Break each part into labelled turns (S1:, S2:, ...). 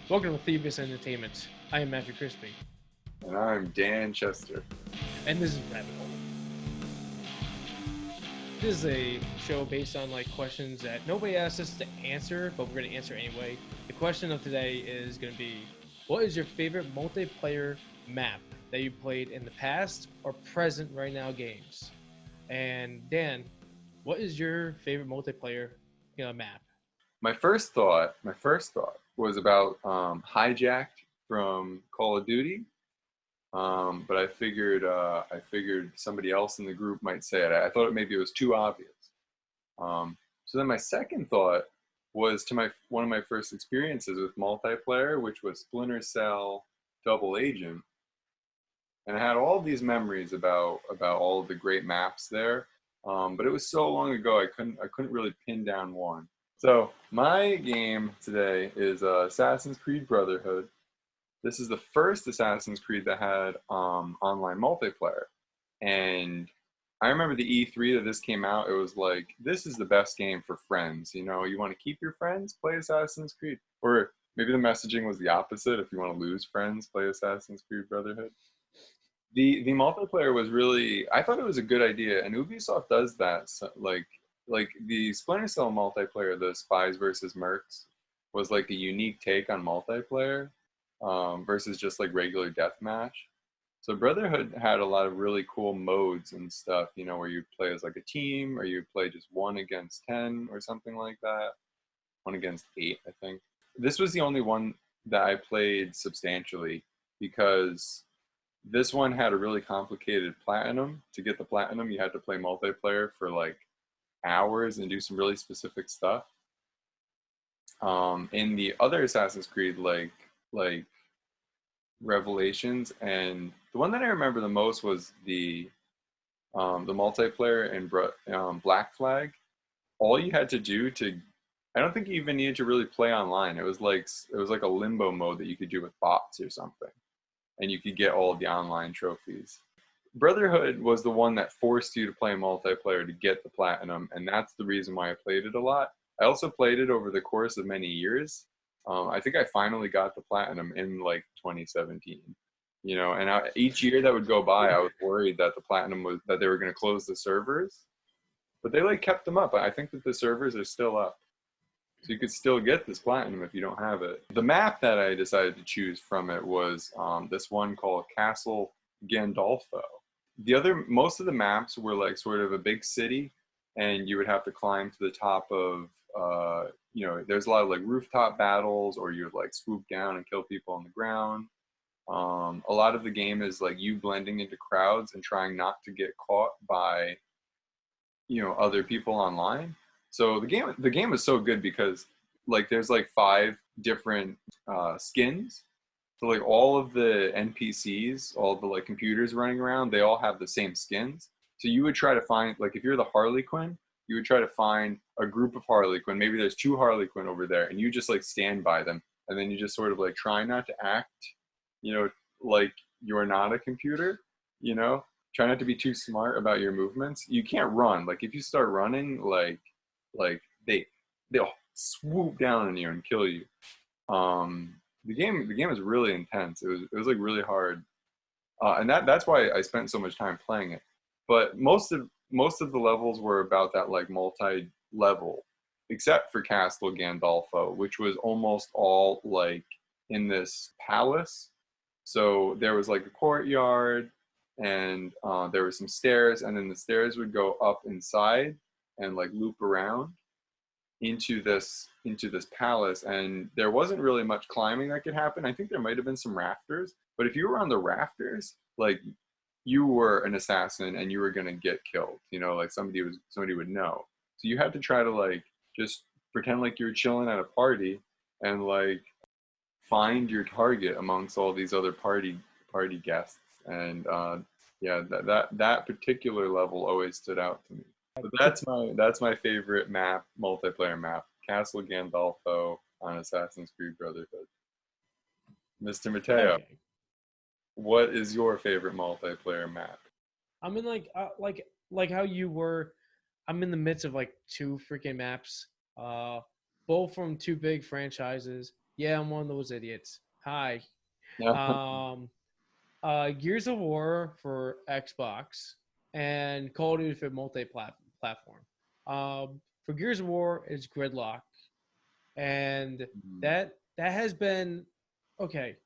S1: Welcome to Thevious Entertainment. I am Matthew Crispy,
S2: And I'm Dan Chester.
S1: and this is Rabbit Hole. This is a show based on questions that nobody asked us to answer, but we're going to answer anyway. The question of today is going to be, what is your favorite multiplayer map that you played in the past or present right now games? And Dan, what is your favorite multiplayer map?
S2: My first thought was about hijacked from Call of Duty, but I figured somebody else in the group might say it. I thought maybe it was too obvious. So then my second thought was to my one of my first experiences with multiplayer, which was Splinter Cell Double Agent, and I had all these memories about all of the great maps there. But it was so long ago I couldn't really pin down one. So my game today is Assassin's Creed Brotherhood. This is the first Assassin's Creed that had online multiplayer, and I remember the E3 that this came out. It was like, this is the best game for friends. You know, you want to keep your friends, play Assassin's Creed, or maybe the messaging was the opposite. If you want to lose friends, play Assassin's Creed Brotherhood. The multiplayer was really, I thought it was a good idea, and Ubisoft does that. So, like the Splinter Cell multiplayer, the Spies versus Mercs, was like a unique take on multiplayer versus just like regular deathmatch. So Brotherhood had a lot of really cool modes and stuff, you know, where you play as like a team, or you play just 1 against 10 or something like that. 1 against 8, I think. This was the only one that I played substantially because this one had a really complicated platinum. To get the platinum, you had to play multiplayer for like hours and do some really specific stuff. In the other Assassin's Creed, like Revelations, and the one that I remember the most was the multiplayer in Black Flag. All you had to do to, I don't think you even needed to really play online. It was like a limbo mode that you could do with bots or something, and you could get all of the online trophies. Brotherhood was the one that forced you to play multiplayer to get the platinum, and that's the reason why I played it a lot. I also played it over the course of many years. I think I finally got the platinum in like 2017. You know, and each year that would go by, I was worried that that they were going to close the servers, but they like kept them up. I think that the servers are still up, so you could still get this platinum if you don't have it. The map that I decided to choose from it was this one called Castle Gandolfo. Most of the maps were like sort of a big city, and you would have to climb to the top of, there's a lot of like rooftop battles, or you would like swoop down and kill people on the ground. A lot of the game is like you blending into crowds and trying not to get caught by, other people online. So the game is so good because like there's like 5 different skins. So like all of the NPCs, all the like computers running around, they all have the same skins. So you would try to find, like, if you're the Harley Quinn, you would try to find a group of Harley Quinn. Maybe there's 2 Harley Quinn over there, and you just like stand by them, and then you just sort of like try not to act, like you're not a computer. You know, try not to be too smart about your movements. You can't run. Like if you start running, like they'll swoop down on you and kill you. The game is really intense. It was like really hard, and that's why I spent so much time playing it. But most of the levels were about that like multi level, except for Castle Gandolfo, which was almost all like in this palace. So there was like a courtyard, and there were some stairs, and then the stairs would go up inside and like loop around into this palace, and there wasn't really much climbing that could happen. I think there might have been some rafters, but if you were on the rafters, like you were an assassin and you were gonna get killed. Like somebody would know. So you had to try to like just pretend like you're chilling at a party and like find your target amongst all these other party guests. And yeah, that particular level always stood out to me. But that's my favorite map, multiplayer map, Castle Gandolfo on Assassin's Creed Brotherhood. Mr. Mateo,
S1: Okay,
S2: what is your favorite multiplayer map?
S1: I'm in like how you were. I'm in the midst of like two freaking maps, both from two big franchises. Yeah, I'm one of those idiots. Hi.
S2: Yeah.
S1: Um, Gears of War for Xbox and Call of Duty for multi-platform. For Gears of War, it's Gridlock, and that has been okay.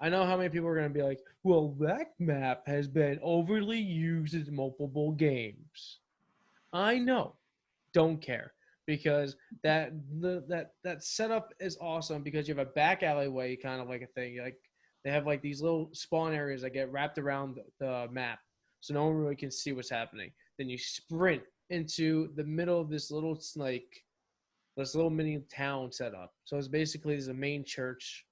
S1: I know how many people are going to be like, "Well, that map has been overly used in multiple games." I know, don't care because that setup is awesome because you have a back alleyway kind of like a thing. Like they have like these little spawn areas that get wrapped around the map, so no one really can see what's happening. Then you sprint into the middle of this little mini town setup. So it's basically there's a main church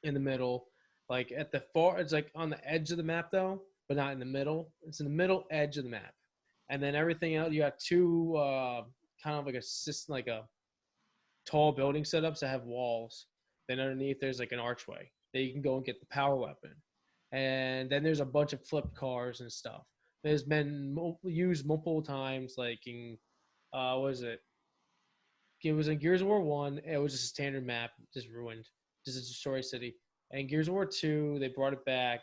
S1: in the middle, like at the far. It's like on the edge of the map though, but not in the middle. It's in the middle edge of the map, and then everything else you got two kind of like a system, like a tall building setups that have walls. Then underneath there's like an archway that you can go and get the power weapon, and then there's a bunch of flipped cars and stuff. There's been used multiple times, like in what is it? It was in Gears of War 1. It was just a standard map, just ruined, just a destroy city. And Gears of War 2, they brought it back,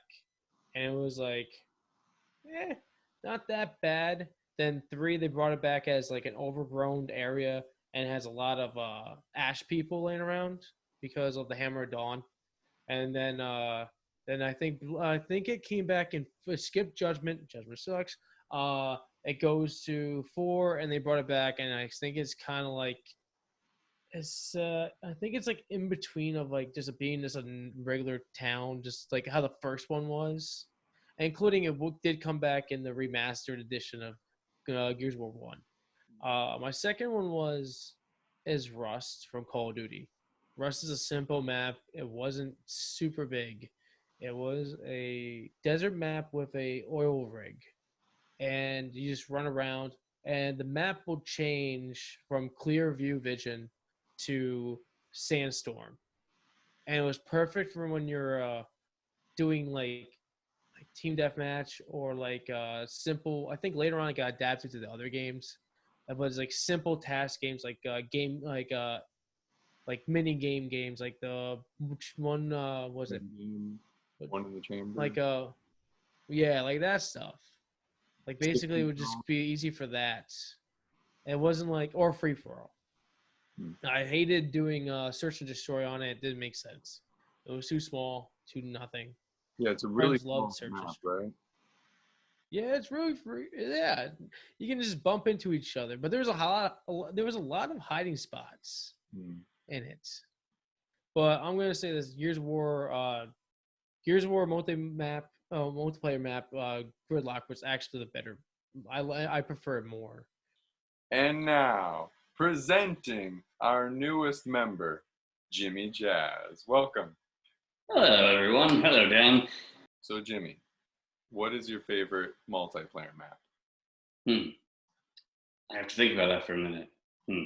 S1: and it was like, eh, not that bad. Then 3, they brought it back as like an overgrown area and has a lot of ash people laying around because of the Hammer of Dawn. And then I think it came back and skipped Judgment. Judgment sucks. It goes to 4, and they brought it back, and I think it's kind of like I think it's like in between of like just being just a regular town, just like how the first one was, including it did come back in the remastered edition of Gears of War 1. My second one is Rust from Call of Duty. Rust is a simple map. It wasn't super big. It was a desert map with a oil rig, and you just run around, and the map will change from clear view vision to sandstorm, and it was perfect for when you're doing like team deathmatch or like simple. I think later on it got adapted to the other games. It was like simple task games, like game, like mini games, like the which one was it?
S2: One in the chamber.
S1: Like yeah, like that stuff. Like basically, it
S2: Sticky
S1: would just
S2: Girl.
S1: be easy for that. It wasn't like or free for all.
S2: Hmm.
S1: I hated doing search and destroy on it. It didn't make sense. It was too small, too nothing.
S2: Yeah, it's a really
S1: Friends loved
S2: cool
S1: search and
S2: map,
S1: destroy.
S2: right?
S1: Yeah, it's really free. Yeah, you can just bump into each other. But there was a lot of hiding spots
S2: Hmm.
S1: in it. But I'm gonna say this: Gears of War multiplayer map, Gridlock was actually the better. I prefer it more.
S2: And now, presenting our newest member, Jimmy Jazz. Welcome.
S3: Hello, everyone. Hello, Dan.
S2: So, Jimmy, what is your favorite multiplayer map?
S3: I have to think about that for a minute. I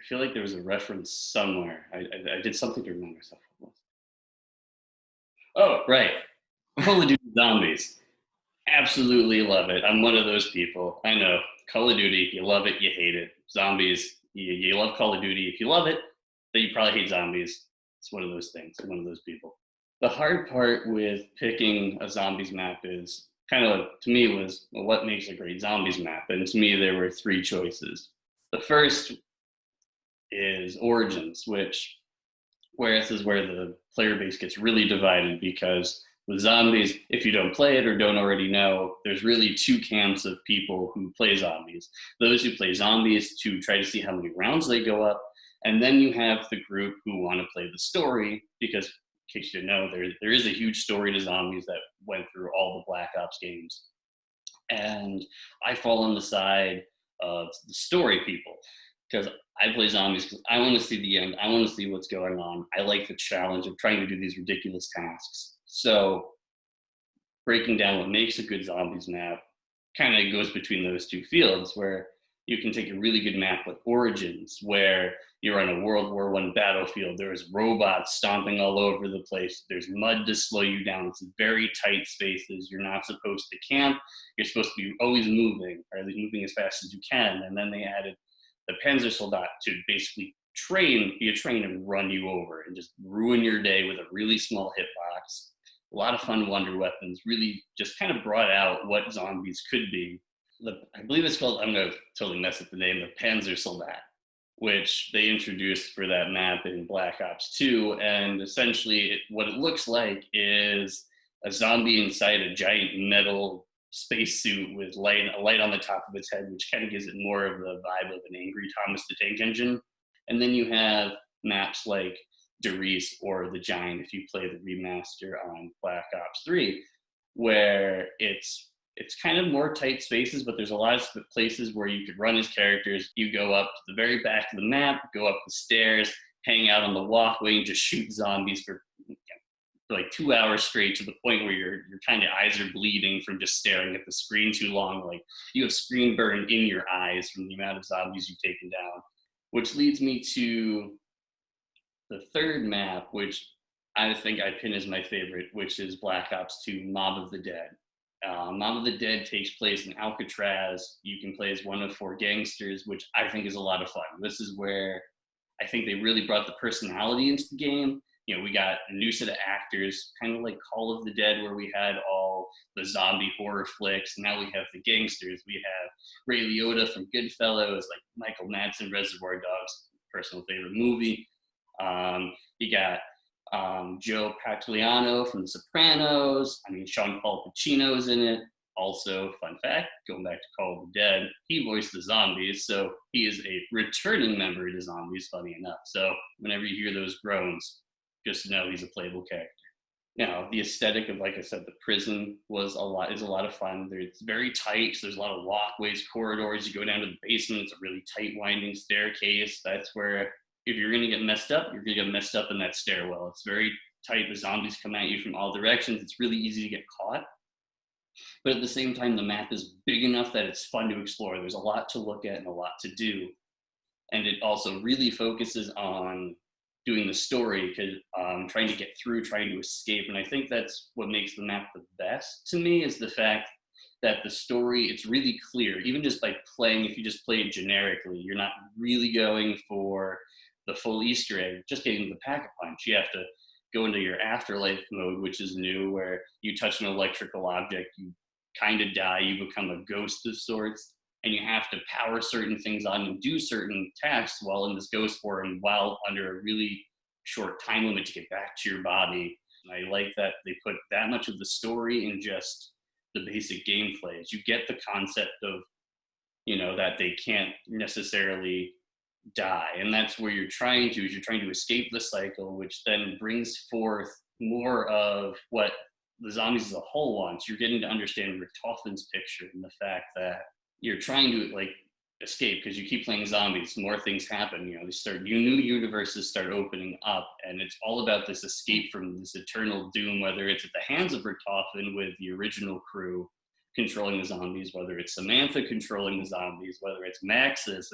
S3: feel like there was a reference somewhere. I did something to remind myself. Oh, right. Call of Duty Zombies. Absolutely love it. I'm one of those people. I know. Call of Duty, you love it, you hate it. Zombies, you love Call of Duty. If you love it, then you probably hate zombies. It's one of those things. I'm one of those people. The hard part with picking a zombies map is kind of, to me, was well, what makes a great zombies map? And to me, there were three choices. The first is Origins, where this is where the player base gets really divided because with zombies, if you don't play it or don't already know, there's really two camps of people who play zombies. Those who play zombies to try to see how many rounds they go up, and then you have the group who want to play the story because, in case you didn't know, there is a huge story to zombies that went through all the Black Ops games. And I fall on the side of the story people because I play zombies because I want to see the end. I want to see what's going on. I like the challenge of trying to do these ridiculous tasks. So breaking down what makes a good zombies map kind of goes between those two fields where you can take a really good map like Origins, where you're on a World War I battlefield. There's robots stomping all over the place. There's mud to slow you down. It's very tight spaces. You're not supposed to camp. You're supposed to be always moving, or at least moving as fast as you can. And then they added the Panzersoldat to basically be a train and run you over and just ruin your day with a really small hitbox. A lot of fun wonder weapons, really just kind of brought out what zombies could be. I believe it's called, I'm going to totally mess up the name, the Panzersoldat, which they introduced for that map in Black Ops 2. And essentially what it looks like is a zombie inside a giant metal spacesuit with a light on the top of its head, which kind of gives it more of the vibe of an angry Thomas the Tank Engine. And then you have maps like Derice or the Giant, if you play the remaster on Black Ops 3, where it's kind of more tight spaces, but there's a lot of places where you could run as characters. You go up to the very back of the map, go up the stairs, hang out on the walkway, and just shoot zombies for like 2 hours straight, to the point where your kind of eyes are bleeding from just staring at the screen too long. Like, you have screen burn in your eyes from the amount of zombies you've taken down. Which leads me to the third map, which I think I pin as my favorite, which is Black Ops 2 Mob of the Dead. Mob of the Dead takes place in Alcatraz. You can play as one of 4 gangsters, which I think is a lot of fun. This is where I think they really brought the personality into the game. You know, we got a new set of actors, kind of like Call of the Dead, where we had all the zombie horror flicks. Now we have the gangsters. We have Ray Liotta from Goodfellas, like Michael Madsen, Reservoir Dogs, personal favorite movie. You got Joe Pantoliano from The Sopranos. I mean, Sean Paul Pacino's in it. Also, fun fact, going back to Call of the Dead, he voiced the zombies, so he is a returning member of the zombies, funny enough. So whenever you hear those groans, just know he's a playable character. Now, the aesthetic of, like I said, the prison is a lot of fun. It's very tight, so there's a lot of walkways, corridors. You go down to the basement, it's a really tight, winding staircase. That's where, if you're going to get messed up, you're going to get messed up in that stairwell. It's very tight. The zombies come at you from all directions. It's really easy to get caught. But at the same time, the map is big enough that it's fun to explore. There's a lot to look at and a lot to do. And it also really focuses on doing the story, because trying to get through, trying to escape. And I think that's what makes the map the best to me, is the fact that the story, it's really clear. Even just by playing, if you just play it generically, you're not really going for the full Easter egg, just getting the pack-a-punch. You have to go into your afterlife mode, which is new, where you touch an electrical object, you kind of die, you become a ghost of sorts, and you have to power certain things on and do certain tasks while in this ghost form, while under a really short time limit to get back to your body. And I like that they put that much of the story in just the basic gameplay. You get the concept of, that they can't necessarily die, and that's where you're trying to escape the cycle, which then brings forth more of what the zombies as a whole wants. You're getting to understand Richtofen's picture, and the fact that you're trying to escape, because you keep playing zombies, more things happen. New universes start opening up, and it's all about this escape from this eternal doom, whether it's at the hands of Richtofen with the original crew controlling the zombies, whether it's Samantha controlling the zombies, whether it's Maxis.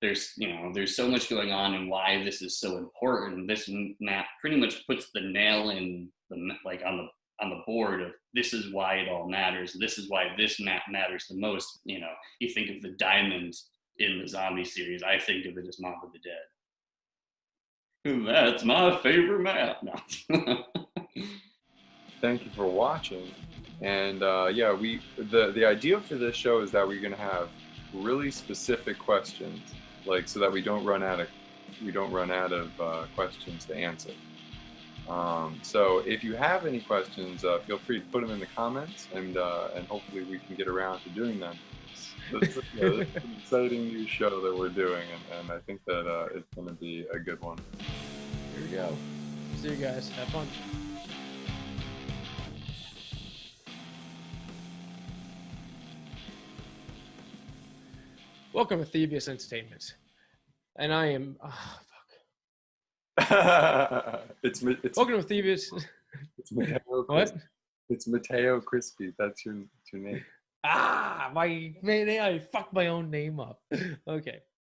S3: There's so much going on, and why this is so important. This map pretty much puts the nail in on the board of, this is why it all matters. This is why this map matters the most. You think of the diamond in the zombie series, I think of it as Mob of the Dead. And that's my favorite map. No.
S2: Thank you for watching. And the idea for this show is that we're going to have really specific questions, so that we don't run out of questions to answer. So if you have any questions, feel free to put them in the comments, and hopefully we can get around to doing them. This is an exciting new show that we're doing, and I think that it's going to be a good one.
S1: Here we go. See you guys. Have fun. Welcome to Thevious Entertainment. And I am...
S2: It's
S1: Welcome to Thevious.
S2: It's Mateo.
S1: What?
S2: It's Mateo Crispy. That's your name.
S1: My name. I fucked my own name up. Okay.